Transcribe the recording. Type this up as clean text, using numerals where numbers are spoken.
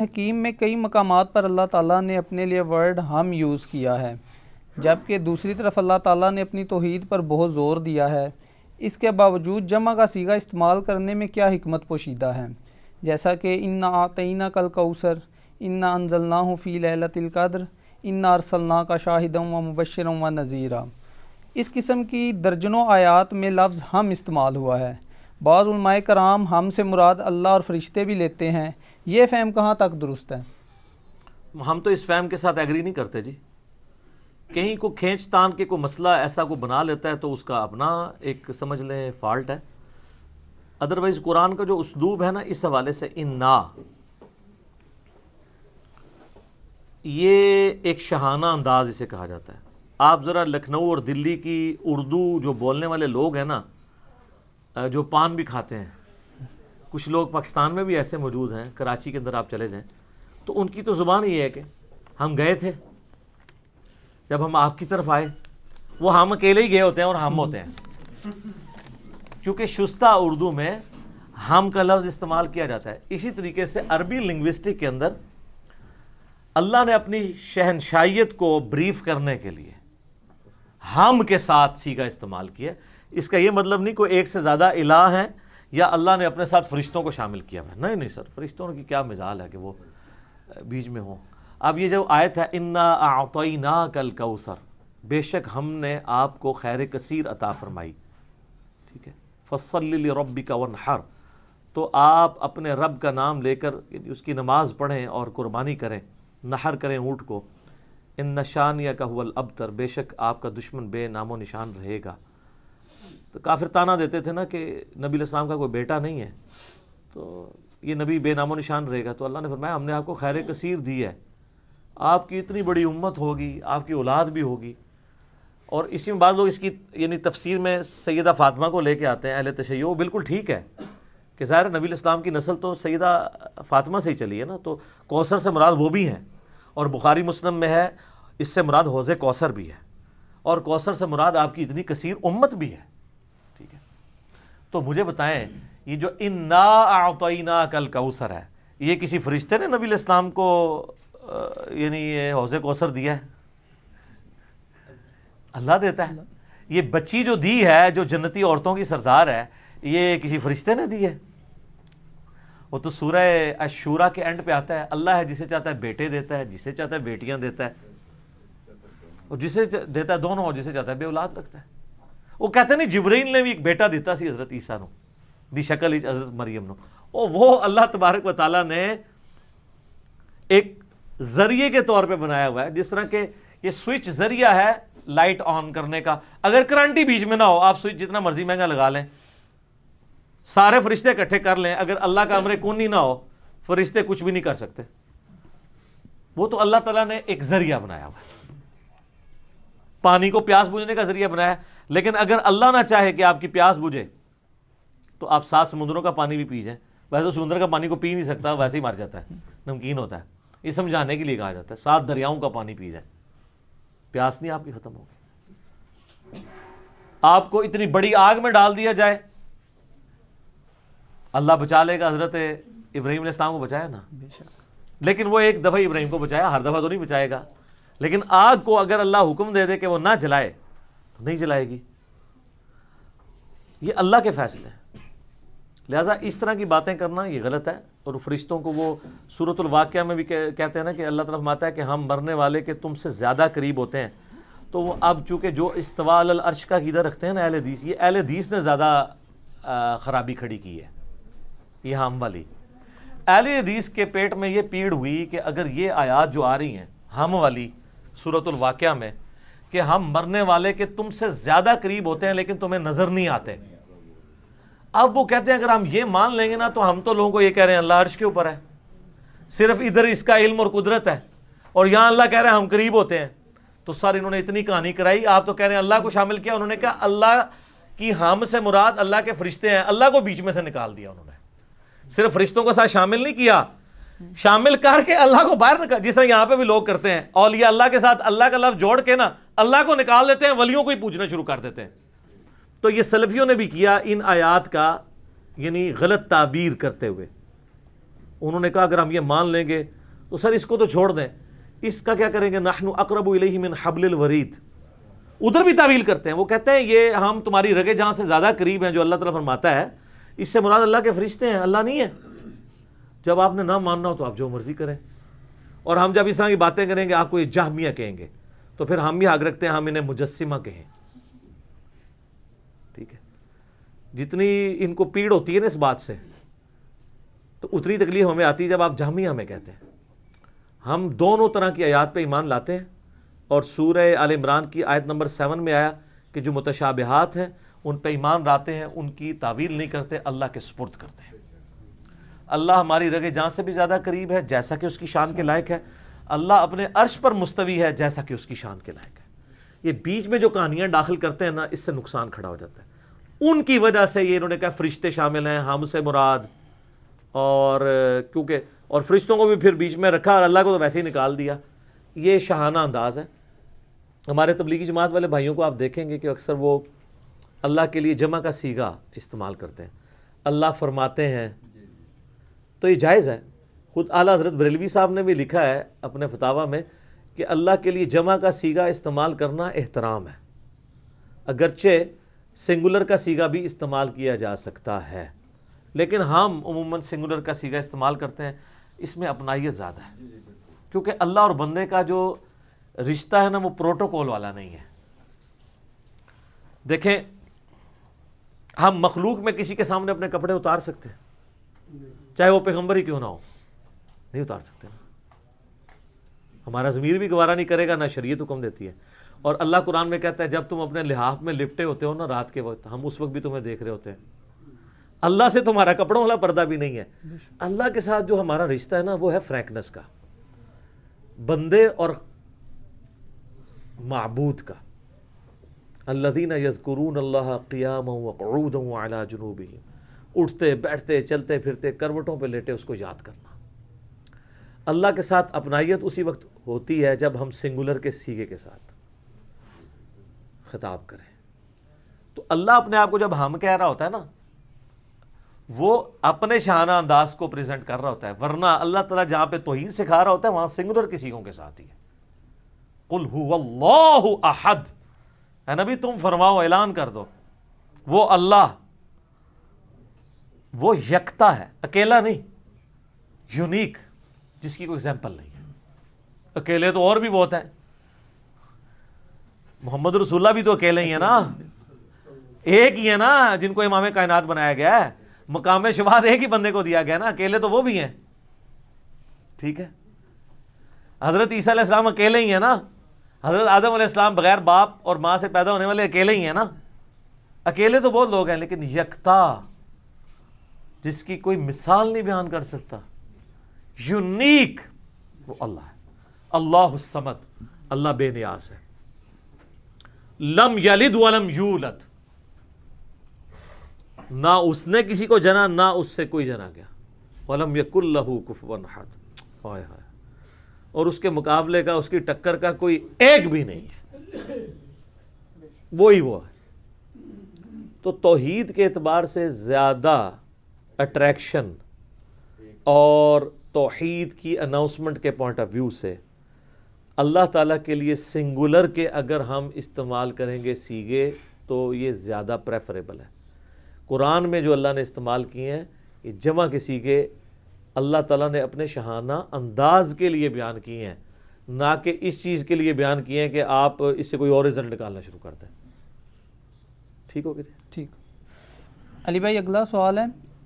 حکیم میں کئی مقامات پر اللہ تعالیٰ نے اپنے لیے ورڈ ہم یوز کیا ہے، جبکہ دوسری طرف اللہ تعالیٰ نے اپنی توحید پر بہت زور دیا ہے۔ اس کے باوجود جمع کا صیغہ استعمال کرنے میں کیا حکمت پوشیدہ ہے؟ جیسا کہ انا اعطیناک الکوثر، انا انزلناہ فی لیلۃ القدر، انا ارسلناک شاہدا ومبشرا ونذیرا۔ اس قسم کی درجنوں آیات میں لفظ ہم استعمال ہوا ہے۔ بعض علماء کرام ہم سے مراد اللہ اور فرشتے بھی لیتے ہیں، یہ فہم کہاں تک درست ہے؟ ہم تو اس فہم کے ساتھ ایگری نہیں کرتے جی۔ کہیں کو کھینچ تان کے کوئی مسئلہ ایسا کو بنا لیتا ہے تو اس کا اپنا ایک سمجھ لیں فالٹ ہے۔ ادروائز قرآن کا جو اسلوب ہے نا، اس حوالے سے انا، یہ ایک شاہانہ انداز اسے کہا جاتا ہے۔ آپ ذرا لکھنؤ اور دلی کی اردو جو بولنے والے لوگ ہیں نا، جو پان بھی کھاتے ہیں، کچھ لوگ پاکستان میں بھی ایسے موجود ہیں، کراچی کے اندر آپ چلے جائیں تو ان کی تو زبان یہ ہے کہ ہم گئے تھے، جب ہم آپ کی طرف آئے، وہ ہم اکیلے ہی گئے ہوتے ہیں اور ہم ہوتے ہیں، کیونکہ شستہ اردو میں ہم کا لفظ استعمال کیا جاتا ہے۔ اسی طریقے سے عربی لنگوسٹک کے اندر اللہ نے اپنی شہنشائیت کو بریف کرنے کے لیے ہم کے ساتھ صیغہ استعمال کیا۔ اس کا یہ مطلب نہیں کوئی ایک سے زیادہ الہ ہیں یا اللہ نے اپنے ساتھ فرشتوں کو شامل کیا ہے، نہیں سر، فرشتوں کی کیا مجال ہے کہ وہ بیچ میں ہوں۔ اب یہ جو آیت ہے انا اعطیناک الکوثر، بے شک ہم نے آپ کو خیر کثیر عطا فرمائی، ٹھیک ہے، فصلی لربک وانحر، تو آپ اپنے رب کا نام لے کر اس کی نماز پڑھیں اور قربانی کریں، نحر کریں اونٹ کو، ان شانیک هو الابتر، بے شک آپ کا دشمن بے نام و نشان رہے گا۔ تو کافر تانا دیتے تھے نا کہ نبی علیہ السلام کا کوئی بیٹا نہیں ہے، تو یہ نبی بے نام و نشان رہے گا۔ تو اللہ نے فرمایا ہم نے آپ کو خیر کثیر دی ہے، آپ کی اتنی بڑی امت ہوگی، آپ کی اولاد بھی ہوگی۔ اور اسی میں بعض لوگ اس کی یعنی تفسیر میں سیدہ فاطمہ کو لے کے آتے ہیں اہل تشیع، وہ بالکل ٹھیک ہے کہ ظاہر نبی علیہ السلام کی نسل تو سیدہ فاطمہ سے ہی چلی ہے نا، تو کوثر سے مراد وہ بھی ہیں، اور بخاری مسلم میں ہے اس سے مراد حوض کوثر بھی ہے، اور کوثر سے مراد آپ کی اتنی کثیر امت بھی ہے، ٹھیک ہے۔ تو مجھے بتائیں یہ جو انا اعطیناک الکوثر ہے، یہ کسی فرشتے نے نبی علیہ السلام کو یعنی یہ حوض کوثر دیا ہے؟ اللہ دیتا ہے۔ یہ بچی جو دی ہے، جو جنتی عورتوں کی سردار ہے، یہ کسی فرشتے نے دی ہے؟ وہ تو سورہ الشورى کے اینڈ پہ آتا ہے، اللہ ہے جسے چاہتا ہے بیٹے دیتا ہے، جسے چاہتا ہے بیٹیاں دیتا ہے، اور جسے دیتا ہے دونوں، اور جسے چاہتا ہے بے اولاد رکھتا ہے۔ وہ کہتے ہیں نہیں جبرائیل نے بھی ایک بیٹا دیتا سی حضرت عیسیٰ نو، دی شکل حضرت مریم نو، اور وہ اللہ تبارک و تعالیٰ نے ایک ذریعے کے طور پہ بنایا ہوا ہے، جس طرح کہ یہ سوئچ ذریعہ ہے لائٹ آن کرنے کا، اگر کرنٹ ہی بیچ میں نہ ہو، آپ سوئچ جتنا مرضی مہنگا لگا لیں، سارے فرشتے اکٹھے کر لیں، اگر اللہ کا امر کن ہی نہ ہو، فرشتے کچھ بھی نہیں کر سکتے۔ وہ تو اللہ تعالیٰ نے ایک ذریعہ بنایا ہوا ہے، پانی کو پیاس بجھنے کا ذریعہ بنایا ہے، لیکن اگر اللہ نہ چاہے کہ آپ کی پیاس بجھے تو آپ 7 سمندروں کا پانی بھی پی جائیں، ویسے تو سمندر کا پانی کو پی نہیں سکتا، ویسے ہی مر جاتا ہے، نمکین ہوتا ہے، یہ سمجھانے کے لیے کہا جاتا ہے 7 دریاؤں کا پانی پی جائیں، پیاس نہیں آپ کی ختم ہوگی۔ آپ کو اتنی بڑی آگ میں ڈال دیا جائے، اللہ بچا لے گا، حضرت ابراہیم علیہ السلام کو بچایا نا، لیکن وہ ایک دفعہ ابراہیم کو بچایا، ہر دفعہ تو نہیں بچائے گا، لیکن آگ کو اگر اللہ حکم دے دے کہ وہ نہ جلائے تو نہیں جلائے گی، یہ اللہ کے فیصلے ہیں۔ لہٰذا اس طرح کی باتیں کرنا یہ غلط ہے۔ اور فرشتوں کو وہ سورۃ الواقعہ میں بھی کہتے ہیں نا کہ اللہ تعالیٰ فرماتا ہے کہ ہم مرنے والے کے تم سے زیادہ قریب ہوتے ہیں، تو وہ اب چونکہ جو استواء علی العرش کا عقیدہ رکھتے ہیں نا اہل حدیث، یہ اہل حدیث نے زیادہ خرابی کھڑی کی ہے، یہ ہم والی۔ اہل حدیث کے پیٹ میں یہ پیڑ ہوئی کہ اگر یہ آیات جو آ رہی ہیں ہم والی سورۃ الواقعہ میں کہ ہم مرنے والے کے تم سے زیادہ قریب ہوتے ہیں لیکن تمہیں نظر نہیں آتے، اب وہ کہتے ہیں اگر ہم یہ مان لیں گے نا تو ہم تو لوگوں کو یہ کہہ رہے ہیں اللہ عرش کے اوپر ہے، صرف ادھر اس کا علم اور قدرت ہے، اور یہاں اللہ کہہ رہے ہیں ہم قریب ہوتے ہیں، تو سر انہوں نے اتنی کہانی کرائی۔ آپ تو کہہ رہے ہیں اللہ کو شامل کیا، انہوں نے کہا اللہ کی ہم سے مراد اللہ کے فرشتے ہیں، اللہ کو بیچ میں سے نکال دیا انہوں نے، صرف فرشتوں کو ساتھ شامل نہیں کیا، شامل کر کے اللہ کو باہر نکال، جس طرح یہاں پہ بھی لوگ کرتے ہیں، اولیاء اللہ کے ساتھ اللہ کا لفظ جوڑ کے نا اللہ کو نکال دیتے ہیں، ولیوں کو ہی پوچھنا شروع کر دیتے ہیں۔ تو یہ سلفیوں نے بھی کیا ان آیات کا یعنی غلط تعبیر کرتے ہوئے۔ انہوں نے کہا اگر ہم یہ مان لیں گے تو سر اس کو تو چھوڑ دیں، اس کا کیا کریں گے؟ نحن اقرب الیہ من حبل الورید. ادھر بھی تعویل کرتے ہیں، وہ کہتے ہیں یہ ہم تمہاری رگے جہاں سے زیادہ قریب ہیں، جو اللہ تعالیٰ فرماتا ہے اس سے مراد اللہ کے فرشتے ہیں، اللہ نہیں ہے. جب آپ نے نہ ماننا ہو تو آپ جو مرضی کریں. اور ہم جب اس طرح کی باتیں کریں گے آپ کو یہ جہمیہ کہیں گے، تو پھر ہم بھی حق رکھتے ہیں ہم انہیں مجسمہ کہیں. ٹھیک ہے، جتنی ان کو پیڑ ہوتی ہے نا اس بات سے، تو اتنی تکلیف ہمیں آتی ہے جب آپ جہمیہ ہمیں کہتے ہیں. ہم دونوں طرح کی آیات پہ ایمان لاتے ہیں، اور سورہ آل عمران کی آیت نمبر 7 میں آیا کہ جو متشابہات ہیں ان پہ ایمان لاتے ہیں، ان کی تعویل نہیں کرتے، اللہ کے سپرد کرتے ہیں. اللہ ہماری رگے جان سے بھی زیادہ قریب ہے جیسا کہ اس کی شان کے لائق ہے. اللہ اپنے عرش پر مستوی ہے جیسا کہ اس کی شان کے لائق ہے. یہ بیچ میں جو کہانیاں داخل کرتے ہیں نا، اس سے نقصان کھڑا ہو جاتا ہے. ان کی وجہ سے یہ انہوں نے کہا فرشتے شامل ہیں، ہم سے مراد، اور کیونکہ اور فرشتوں کو بھی پھر بیچ میں رکھا اور اللہ کو تو ویسے ہی نکال دیا. یہ شاہانہ انداز ہے. ہمارے تبلیغی جماعت والے بھائیوں کو آپ دیکھیں گے کہ اکثر وہ اللہ کے لیے جمع کا صیغہ استعمال کرتے ہیں. اللہ فرماتے ہیں، تو یہ جائز ہے. خود اعلیٰ حضرت بریلوی صاحب نے بھی لکھا ہے اپنے فتاویٰ میں کہ اللہ کے لیے جمع کا صیغہ استعمال کرنا احترام ہے، اگرچہ سنگولر کا صیغہ بھی استعمال کیا جا سکتا ہے، لیکن ہم عموماً سنگولر کا صیغہ استعمال کرتے ہیں. اس میں اپنائیت زیادہ ہے، کیونکہ اللہ اور بندے کا جو رشتہ ہے نا وہ پروٹوکول والا نہیں ہے. دیکھیں، ہم مخلوق میں کسی کے سامنے اپنے کپڑے اتار سکتے ہیں، چاہے وہ پیغمبر ہی کیوں نہ ہو؟ نہیں اتار سکتے. ہمارا ضمیر بھی گوارا نہیں کرے گا، نہ شریعت حکم دیتی ہے. اور اللہ قرآن میں کہتا ہے جب تم اپنے لحاف میں لپٹے ہوتے ہو نا رات کے وقت، ہم اس وقت بھی تمہیں دیکھ رہے ہوتے ہیں. اللہ سے تمہارا کپڑوں والا پردہ بھی نہیں ہے. اللہ کے ساتھ جو ہمارا رشتہ ہے نا وہ ہے فرینکنس کا، بندے اور معبود کا. الذین یذکرون اللہ قیاما وقعودا وعلی جنوبہم، اٹھتے بیٹھتے چلتے پھرتے کروٹوں پہ لیٹے اس کو یاد کرنا. اللہ کے ساتھ اپنائیت اسی وقت ہوتی ہے جب ہم سنگولر کے صیغے کے ساتھ خطاب کریں. تو اللہ اپنے آپ کو جب ہم کہہ رہا ہوتا ہے نا، وہ اپنے شانہ انداز کو پریزنٹ کر رہا ہوتا ہے، ورنہ اللہ تعالیٰ جہاں پہ توحید سکھا رہا ہوتا ہے وہاں سنگولر کی صیغوں کے ساتھ ہی ہے. قل هو اللہ احد، اے نبی تم فرماؤ، اعلان کر دو، وہ اللہ، وہ یکتا ہے، اکیلا نہیں، یونیک، جس کی کوئی ایگزامپل نہیں ہے. اکیلے تو اور بھی بہت ہیں. محمد رسول اللہ بھی تو اکیلے ہی ہیں نا، ایک ہی ہے نا جن کو امام کائنات بنایا گیا ہے. مقام شفاعت ایک ہی بندے کو دیا گیا نا، اکیلے تو وہ بھی ہیں. ٹھیک ہے، حضرت عیسیٰ علیہ السلام اکیلے ہی ہیں نا. حضرت آدم علیہ السلام بغیر باپ اور ماں سے پیدا ہونے والے اکیلے ہی ہیں نا. اکیلے تو بہت لوگ ہیں، لیکن یکتا، جس کی کوئی مثال نہیں بیان کر سکتا، یونیک، وہ اللہ ہے. اللہ الصمد، اللہ بے نیاز ہے. لم یلد ولم یولد، نہ اس نے کسی کو جنا نہ اس سے کوئی جنا گیا. ولم یکن لہ کفوا احد، ہائے ہائے، اور اس کے مقابلے کا، اس کی ٹکر کا کوئی ایک بھی نہیں ہے، وہی وہ ہے. تو توحید کے اعتبار سے زیادہ اٹریکشن اور توحید کی اناؤنسمنٹ کے پوائنٹ آف ویو سے اللہ تعالیٰ کے لیے سنگولر کے اگر ہم استعمال کریں گے صیغے تو یہ زیادہ پریفریبل ہے. قرآن میں جو اللہ نے استعمال کیے ہیں یہ جمع کے صیغے اللہ تعالیٰ نے اپنے شاہانہ انداز کے لیے بیان کیے ہیں، نہ کہ اس چیز کے لیے بیان کیے ہیں کہ آپ اس سے کوئی اور رزلٹ نکالنا شروع کر دیں. ٹھیک ہو گیا؟ ٹھیک. علی بھائی اگلا سوال ہے